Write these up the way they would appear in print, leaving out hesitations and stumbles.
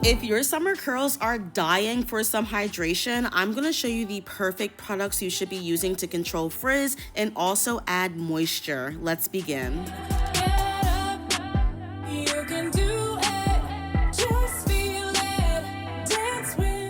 If your summer curls are dying for some hydration, I'm gonna show you the perfect products you should be using to control frizz and also add moisture. Let's begin.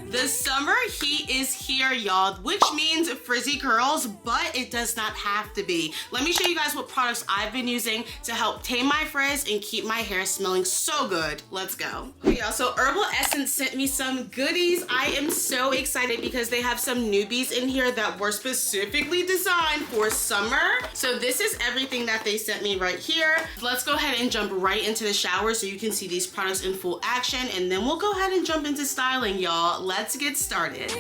The summer heat is here, y'all, which means frizzy curls, but it does not have to be. Let me show you guys what products I've been using to help tame my frizz and keep my hair smelling so good. Let's go. Okay, y'all, so Herbal Essence sent me some goodies. I am so excited because they have some newbies in here that were specifically designed for summer. So this is everything that they sent me right here. Let's go ahead and jump right into the shower so you can see these products in full action, and then we'll go ahead and jump into styling, y'all. Let's get started.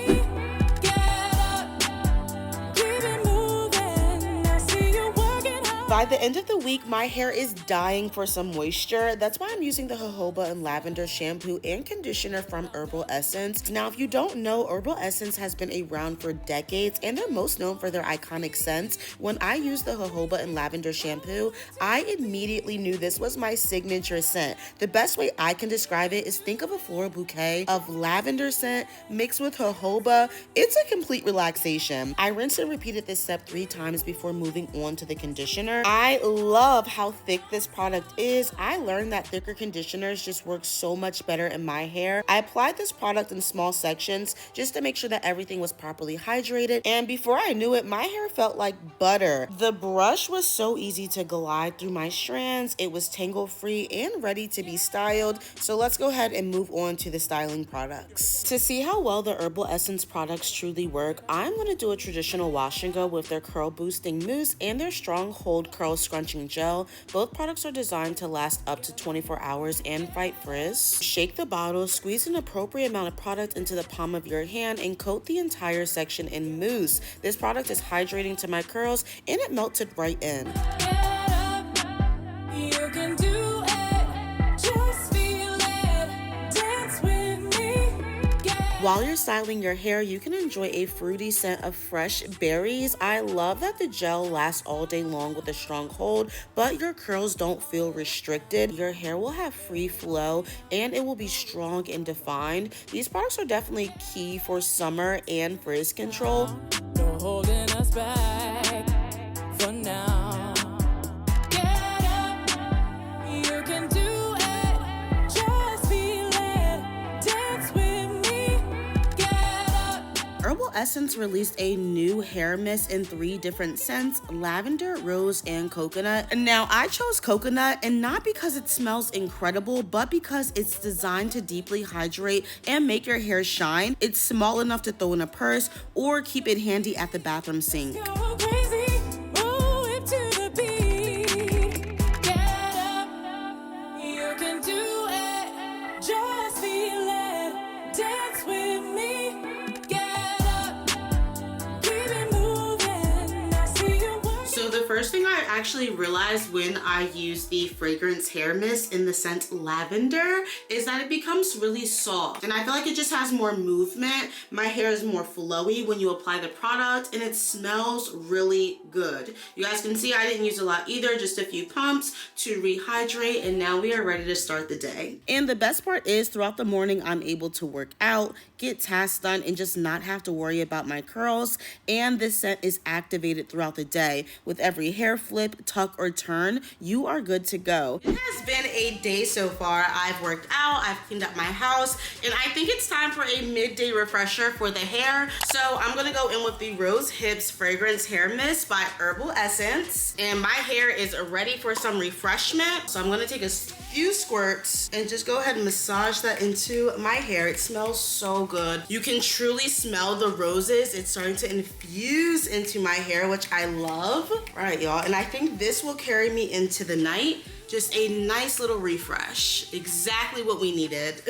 By the end of the week, my hair is dying for some moisture. That's why I'm using the Jojoba and Lavender shampoo and conditioner from Herbal Essence. Now, if you don't know, Herbal Essence has been around for decades and they're most known for their iconic scents. When I used the Jojoba and Lavender shampoo, I immediately knew this was my signature scent. The best way I can describe it is think of a floral bouquet of lavender scent mixed with jojoba. It's a complete relaxation. I rinsed and repeated this step 3 times before moving on to the conditioner. I love how thick this product is. I learned that thicker conditioners just work so much better in my hair. I applied this product in small sections just to make sure that everything was properly hydrated, and before I knew it, my hair felt like butter. The brush was so easy to glide through my strands. It was tangle free and ready to be styled. So let's go ahead and move on to the styling products. To see how well the Herbal Essence products truly work, I'm going to do a traditional wash and go with their curl boosting mousse and their strong hold curl scrunching gel. Both products are designed to last up to 24 hours and fight frizz. Shake the bottle, squeeze an appropriate amount of product into the palm of your hand, and coat the entire section in mousse. This product is hydrating to my curls and it melted right in. While you're styling your hair, you can enjoy a fruity scent of fresh berries. I love that the gel lasts all day long with a strong hold, but your curls don't feel restricted. Your hair will have free flow and it will be strong and defined. These products are definitely key for summer and frizz control. You're holding us back for now. Herbal Essence released a new hair mist in 3 different scents: lavender, rose, and coconut. Now, I chose coconut, and not because it smells incredible, but because it's designed to deeply hydrate and make your hair shine. It's small enough to throw in a purse or keep it handy at the bathroom sink. First thing I actually realized when I use the fragrance hair mist in the scent lavender is that it becomes really soft, and I feel like it just has more movement. My hair is more flowy when you apply the product, and it smells really good. You guys can see I didn't use a lot either, just a few pumps to rehydrate, and now we are ready to start the day. And the best part is throughout the morning I'm able to work out, get tasks done, and just not have to worry about my curls. And this scent is activated throughout the day. With every hair flip, tuck, or turn, you are good to go. It has been a day so far. I've worked out, I've cleaned up my house, and I think it's time for a midday refresher for the hair. So I'm gonna go in with the Rose Hips Fragrance Hair Mist by Herbal Essence. And my hair is ready for some refreshment. So I'm gonna take a few squirts and just go ahead and massage that into my hair. It smells so good. You can truly smell the roses. It's starting to infuse into my hair, which I love. All right, y'all, and I think this will carry me into the night. Just a nice little refresh. Exactly what we needed.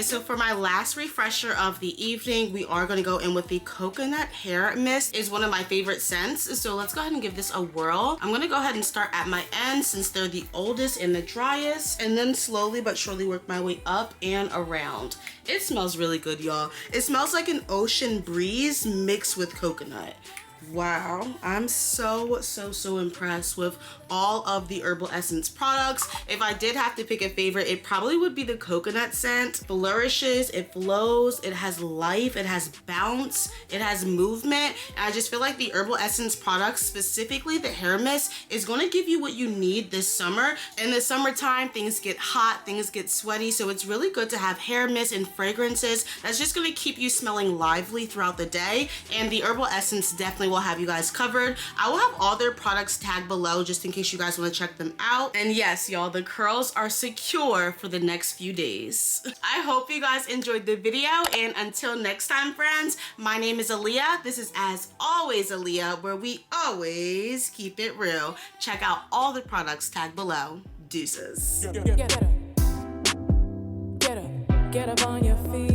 Okay, so for my last refresher of the evening, we are gonna go in with the coconut hair mist. It's one of my favorite scents, so let's go ahead and give this a whirl. I'm gonna go ahead and start at my end since they're the oldest and the driest, and then slowly but surely work my way up and around. It smells really good, y'all. It smells like an ocean breeze mixed with coconut. Wow, I'm so impressed with all of the Herbal Essence products. If I did have to pick a favorite, it probably would be the coconut scent. Flourishes, it flows, it has life, it has bounce, it has movement. And I just feel like the Herbal Essence products, specifically the hair mist, is going to give you what you need this summer. In the summertime, things get hot, things get sweaty, so it's really good to have hair mist and fragrances that's just going to keep you smelling lively throughout the day. And the Herbal Essence definitely will have you guys covered. I will have all their products tagged below just in case you guys want to check them out. And yes, y'all, the curls are secure for the next few days. I hope you guys enjoyed the video, and until next time, friends, my name is Aaliyah. This is As Always Aaliyah, where we always keep it real. Check out all the products tagged below. Deuces. Get up on your feet.